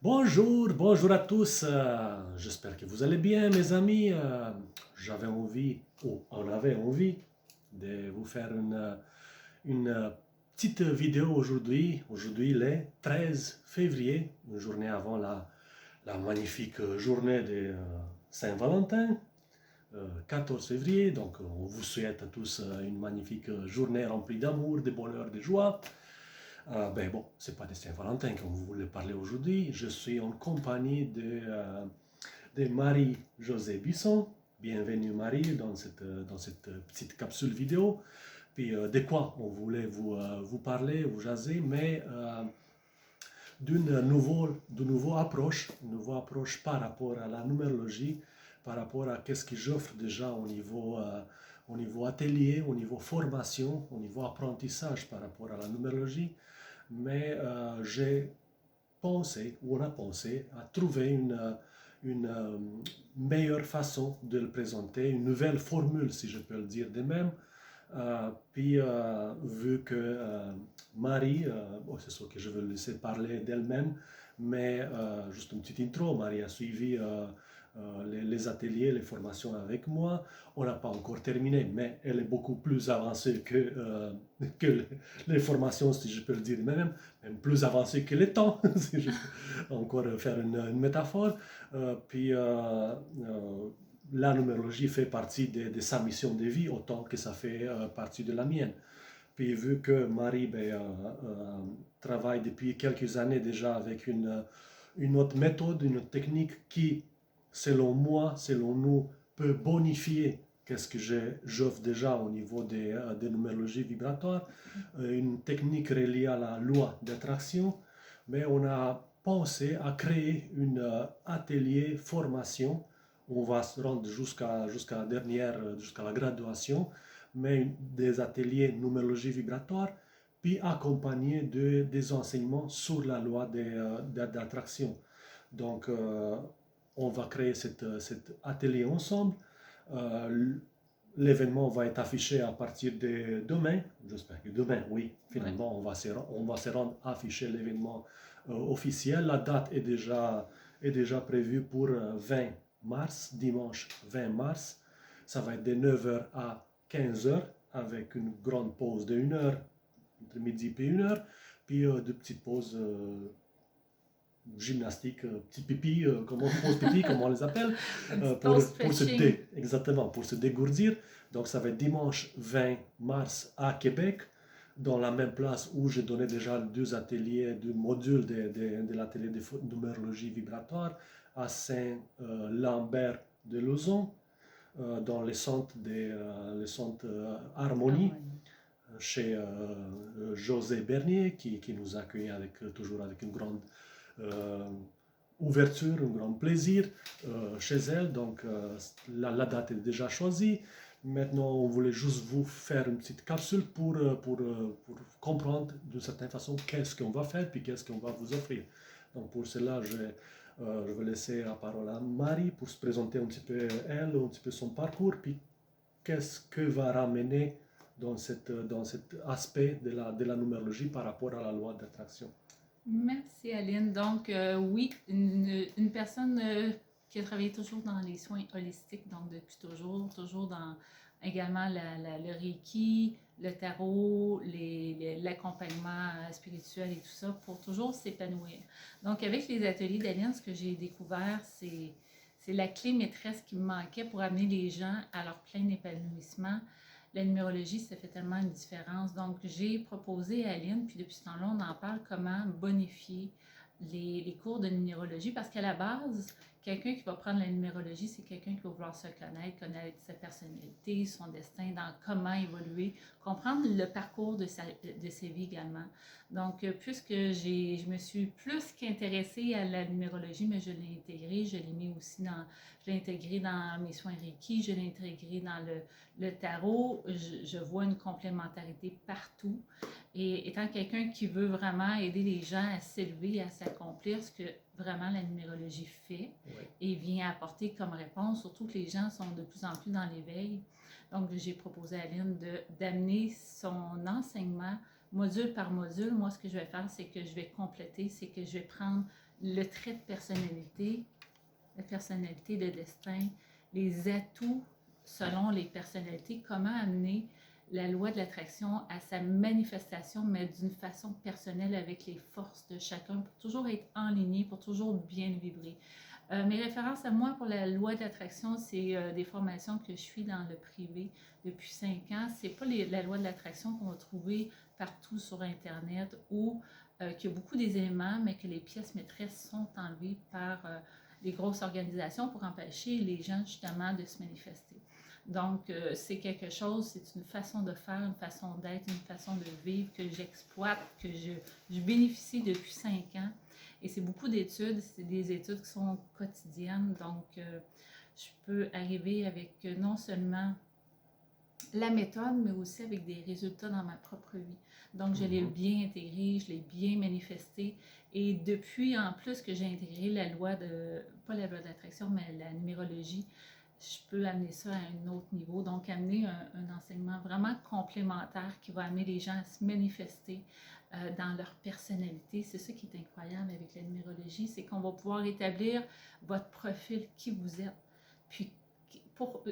Bonjour, bonjour à tous. J'espère que vous allez bien, mes amis. J'avais envie, ou on avait envie, de vous faire une petite vidéo aujourd'hui. Aujourd'hui, le 13 février, une journée avant la magnifique journée de Saint-Valentin, 14 février. Donc, on vous souhaite à tous une magnifique journée remplie d'amour, de bonheur, de joie. Ben bon, c'est pas de Saint-Valentin que vous voulez parler aujourd'hui. Je suis en compagnie de Marie-Josée Bisson. Bienvenue Marie dans cette petite capsule vidéo. Puis de quoi on voulait vous parler, vous jaser, mais d'une nouvelle approche par rapport à la numérologie, par rapport à qu'est-ce que j'offre déjà au niveau atelier, au niveau formation, au niveau apprentissage par rapport à la numérologie. Mais j'ai pensé, ou on a pensé, à trouver une meilleure façon de le présenter, une nouvelle formule, si je peux le dire de même. Vu que Marie, bon, c'est sûr que je vais laisser parler d'elle-même, mais juste une petite intro, Marie a suivi les ateliers, les formations avec moi. On n'a pas encore terminé, mais elle est beaucoup plus avancée que les formations, si je peux le dire même plus avancée que les temps, si je peux encore faire une métaphore. La numérologie fait partie de sa mission de vie autant que ça fait partie de la mienne. Puis vu que Marie travaille depuis quelques années déjà avec une autre méthode, une autre technique qui, selon moi, selon nous, peut bonifier qu'est-ce que j'offre déjà au niveau des numérologies vibratoires, une technique reliée à la loi d'attraction, mais on a pensé à créer un atelier formation. On va se rendre jusqu'à la dernière, jusqu'à la graduation, mais des ateliers numérologie vibratoire, puis accompagné des enseignements sur la loi d'attraction. Donc, on va créer cet atelier ensemble. Euh, L'événement va être affiché à partir de demain. J'espère que demain, oui, finalement, on va se rendre afficher l'événement officiel. La date est déjà prévue pour 20 mars, dimanche 20 mars. Ça va être de 9h à 15h avec une grande pause de 1 heure, entre midi et 1 heure, puis de petites pauses gymnastique, petit pipi, pause pipi, comme on les appelle, Un petit pause stretching. exactement, pour se dégourdir. Donc ça va être dimanche 20 mars à Québec, dans la même place où j'ai donné déjà deux ateliers, deux modules de l'atelier de numérologie vibratoire à Saint-Lambert de Lauzon, dans le centre Harmonie, Harmonie. chez José Bernier, qui nous accueille toujours avec une grande euh, ouverture, un grand plaisir chez elle. Donc la date est déjà choisie. Maintenant, on voulait juste vous faire une petite capsule pour comprendre d'une certaine façon qu'est-ce qu'on va faire puis qu'est-ce qu'on va vous offrir. Donc pour cela, je vais laisser la parole à Marie pour se présenter un petit peu elle, un petit peu son parcours, puis qu'est-ce que va ramener dans cet aspect de la numérologie par rapport à la loi d'attraction. Merci Aline. Donc, oui, une personne qui a travaillé toujours dans les soins holistiques, donc depuis toujours, toujours dans également le Reiki, le tarot, l'accompagnement spirituel et tout ça, pour toujours s'épanouir. Donc, avec les ateliers d'Aline, ce que j'ai découvert, c'est la clé maîtresse qui me manquait pour amener les gens à leur plein épanouissement. La numérologie, ça fait tellement une différence. Donc, j'ai proposé à Aline, puis depuis ce temps-là, on en parle, comment bonifier les cours de numérologie, parce qu'à la base, quelqu'un qui va prendre la numérologie, c'est quelqu'un qui va vouloir se connaître sa personnalité, son destin, dans comment évoluer, comprendre le parcours de sa vie également. Donc, puisque je me suis plus qu'intéressée à la numérologie, mais je l'ai intégrée, je l'ai mis aussi je l'ai intégré dans mes soins Reiki, je l'ai intégré dans le tarot, je vois une complémentarité partout. Et étant quelqu'un qui veut vraiment aider les gens à s'élever, à s'accomplir, ce que vraiment la numérologie fait Oui. et vient apporter comme réponse, surtout que les gens sont de plus en plus dans l'éveil. Donc, j'ai proposé à Aline d'amener son enseignement module par module. Moi, ce que je vais faire, c'est que je vais compléter, c'est que je vais prendre le trait de personnalité, la personnalité, le destin, les atouts selon les personnalités, comment amener la loi de l'attraction à sa manifestation, mais d'une façon personnelle avec les forces de chacun pour toujours être en ligne, pour toujours bien vibrer. Mes références à moi pour la loi de l'attraction, c'est des formations que je suis dans le privé depuis 5 ans. C'est pas la loi de l'attraction qu'on va trouver partout sur Internet ou qu'il y a beaucoup des éléments, mais que les pièces maîtresses sont enlevées par les grosses organisations pour empêcher les gens justement de se manifester. Donc, c'est quelque chose, c'est une façon de faire, une façon d'être, une façon de vivre que j'exploite, que je bénéficie depuis 5 ans. Et c'est beaucoup d'études, c'est des études qui sont quotidiennes. Donc, je peux arriver avec non seulement la méthode, mais aussi avec des résultats dans ma propre vie. Donc, je l'ai bien intégré, je l'ai bien manifesté. Et depuis, en plus que j'ai intégré la loi de, pas la loi d'attraction, mais la numérologie, je peux amener ça à un autre niveau. Donc, amener un enseignement vraiment complémentaire qui va amener les gens à se manifester dans leur personnalité. C'est ça qui est incroyable avec la numérologie, c'est qu'on va pouvoir établir votre profil, qui vous êtes. Puis,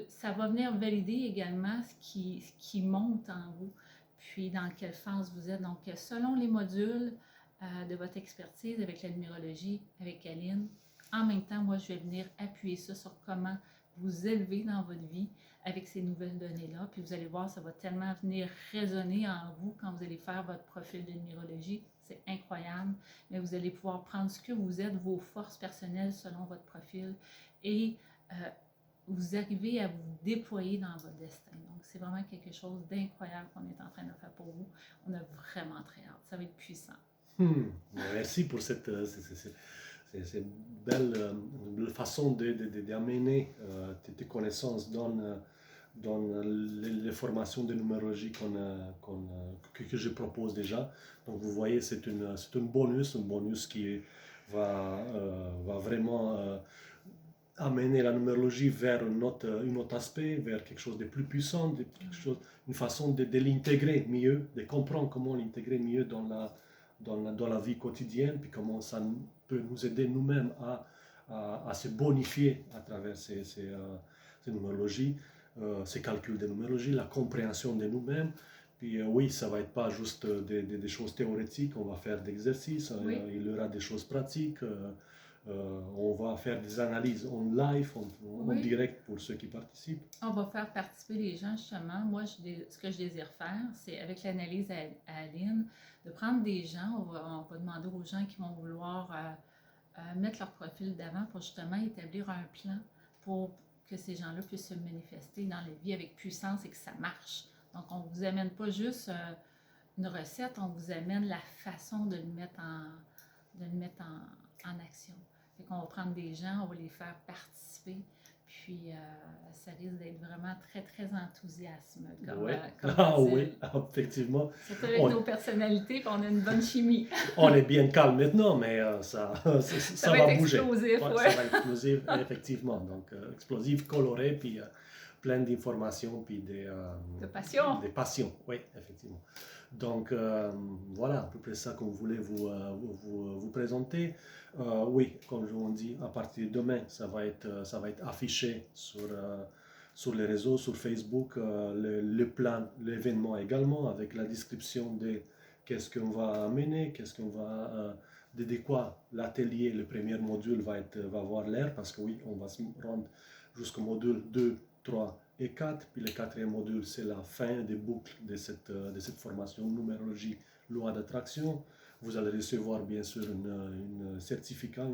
ça va venir valider également ce qui monte en vous, puis dans quelle phase vous êtes. Donc, selon les modules de votre expertise avec la numérologie, avec Aline, en même temps, moi, je vais venir appuyer ça sur comment vous élever dans votre vie avec ces nouvelles données-là. Puis vous allez voir, ça va tellement venir résonner en vous quand vous allez faire votre profil de numérologie. C'est incroyable. Mais vous allez pouvoir prendre ce que vous êtes, vos forces personnelles selon votre profil et vous arrivez à vous déployer dans votre destin. Donc, c'est vraiment quelque chose d'incroyable qu'on est en train de faire pour vous. On a vraiment très hâte. Ça va être puissant. Merci pour cette belle façon d'amener tes connaissances dans les formations de numérologie que je propose déjà. Donc, vous voyez, c'est un bonus qui va vraiment amener la numérologie vers un autre aspect, vers quelque chose de plus puissant, une façon de l'intégrer mieux, de comprendre comment l'intégrer mieux dans la vie quotidienne, puis comment ça peut nous aider nous-mêmes à se bonifier à travers ces numérologies, ces calculs de numérologie, la compréhension de nous-mêmes. Puis oui, ça ne va être pas juste des choses théoriques, on va faire des exercices, Oui. Il y aura des choses pratiques. On va faire des analyses en live, en direct pour ceux qui participent. On va faire participer les gens justement. Moi, ce que je désire faire, c'est avec l'analyse à Aline, de prendre des gens, on va demander aux gens qui vont vouloir mettre leur profil d'avant pour justement établir un plan pour que ces gens-là puissent se manifester dans la vie avec puissance et que ça marche. Donc, on ne vous amène pas juste une recette, on vous amène la façon de le mettre en action. Fait qu'on va prendre des gens, on va les faire participer, puis ça risque d'être vraiment très, très enthousiasme. Oui, effectivement. C'est avec nos personnalités, puis on a une bonne chimie. On est bien calme maintenant, mais ça va bouger. Explosif, Ça va être explosif, effectivement. Donc, explosif, coloré, puis plein d'informations, puis de passion. Des passions, oui, effectivement. Donc, voilà, à peu près ça qu'on voulait vous présenter. Oui, comme on dit, à partir de demain, ça va être affiché sur les réseaux, sur Facebook, le plan, l'événement également, avec la description de qu'est-ce qu'on va amener, qu'est-ce qu'on va... de quoi l'atelier, le premier module va avoir l'air, parce que oui, on va se rendre jusqu'au module 2, 3 et 4, puis le quatrième module, c'est la fin des boucles de cette formation numérologie, loi d'attraction. Vous allez recevoir bien sûr un certificat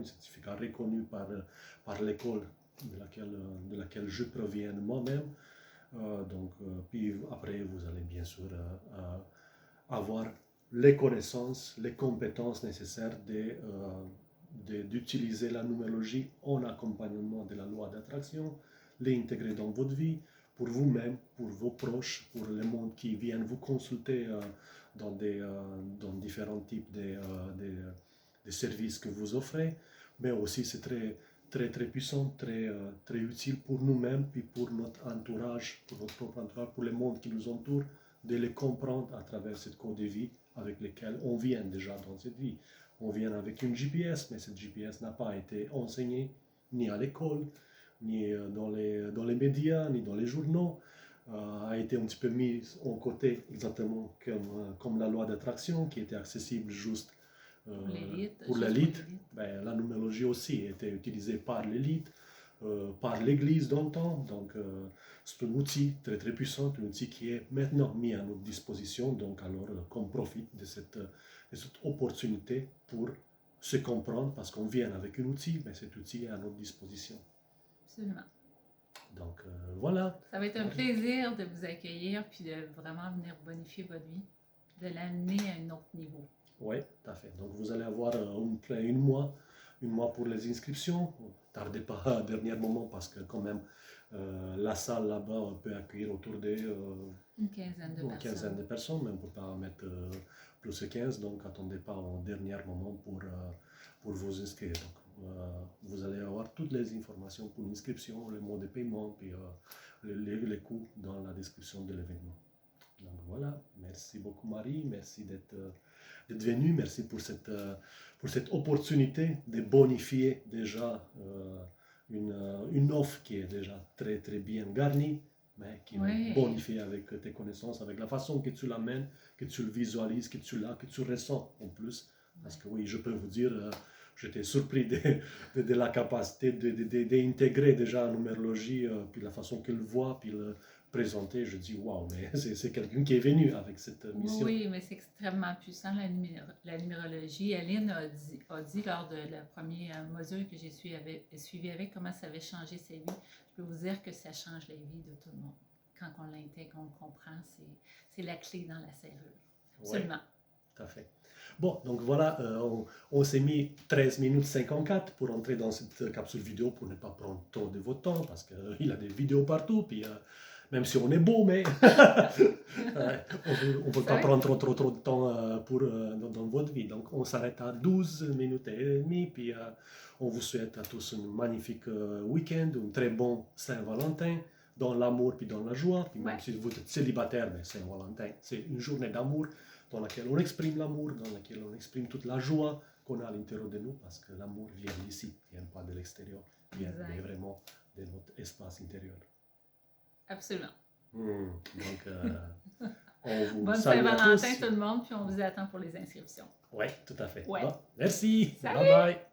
reconnu par l'école de laquelle je proviens moi-même. Puis après, vous allez bien sûr avoir les connaissances, les compétences nécessaires d'utiliser la numérologie en accompagnement de la loi d'attraction, l'intégrer dans votre vie, pour vous-même, pour vos proches, pour le monde qui viennent vous consulter dans différents types de services que vous offrez. Mais aussi, c'est très, très, très puissant, très utile pour nous-mêmes, puis pour notre entourage, pour notre propre entourage, pour le monde qui nous entoure, de les comprendre à travers cette code de vie avec lesquels on vient déjà dans cette vie. on vient avec une GPS, mais cette GPS n'a pas été enseignée ni à l'école, ni dans les médias, ni dans les journaux. A été un petit peu mise en côté exactement comme la loi d'attraction qui était accessible juste pour l'élite. Ben, la numérologie aussi était utilisée par l'élite, par l'Église dans le temps. Donc c'est un outil très très puissant, un outil qui est maintenant mis à notre disposition. Donc alors qu'on profite de cette opportunité pour se comprendre parce qu'on vient avec un outil, mais cet outil est à notre disposition. Absolument. Donc voilà. Ça va être un plaisir de vous accueillir puis de vraiment venir bonifier votre vie, de l'amener à un autre niveau. Oui, tout à fait. Donc vous allez avoir un mois pour les inscriptions. Tardez pas à dernier moment parce que quand même la salle là-bas peut accueillir autour de une quinzaine de personnes, mais on ne peut pas mettre plus que 15, donc attendez pas au dernier moment pour vous inscrire. Donc, vous allez avoir toutes les informations pour l'inscription, le mode de paiement, puis les coûts dans la description de l'événement. Donc voilà, merci beaucoup Marie, merci d'être venue, merci pour cette opportunité de bonifier déjà une offre qui est déjà très très bien garnie, mais qui est bonifiée avec tes connaissances, avec la façon que tu l'amènes, que tu le visualises, que tu ressens en plus. Parce que oui, je peux vous dire, j'étais surpris de la capacité d'intégrer déjà la numérologie, puis la façon qu'il voit, puis le présenter. Je dis, waouh, mais c'est quelqu'un qui est venu avec cette mission. Oui, mais c'est extrêmement puissant, la numérologie. Aline a dit lors de la première module que j'ai suivi avec comment ça avait changé sa vie. Je peux vous dire que ça change la vie de tout le monde. Quand on l'intègre, on le comprend, c'est la clé dans la serrure. Absolument. Ouais, tout à fait. Bon, donc voilà, on s'est mis 13 minutes 54 pour entrer dans cette capsule vidéo pour ne pas prendre trop de votre temps parce qu'il y a des vidéos partout, puis même si on est beau, mais on ne peut pas prendre trop de temps dans votre vie. Donc on s'arrête à 12 minutes et demie, puis on vous souhaite à tous un magnifique week-end, un très bon Saint-Valentin, dans l'amour puis dans la joie. Puis même si vous êtes célibataire, mais Saint-Valentin, c'est une journée d'amour dans laquelle on exprime l'amour, dans laquelle on exprime toute la joie qu'on a à l'intérieur de nous, parce que l'amour vient d'ici, il ne vient pas de l'extérieur, il vient vraiment de notre espace intérieur. Absolument. Donc, on vous Bonne salue Saint-Valentin à tous. tout le monde, puis on vous attend pour les inscriptions. Oui, tout à fait. Ouais. Bon, merci. Salut. Bye bye.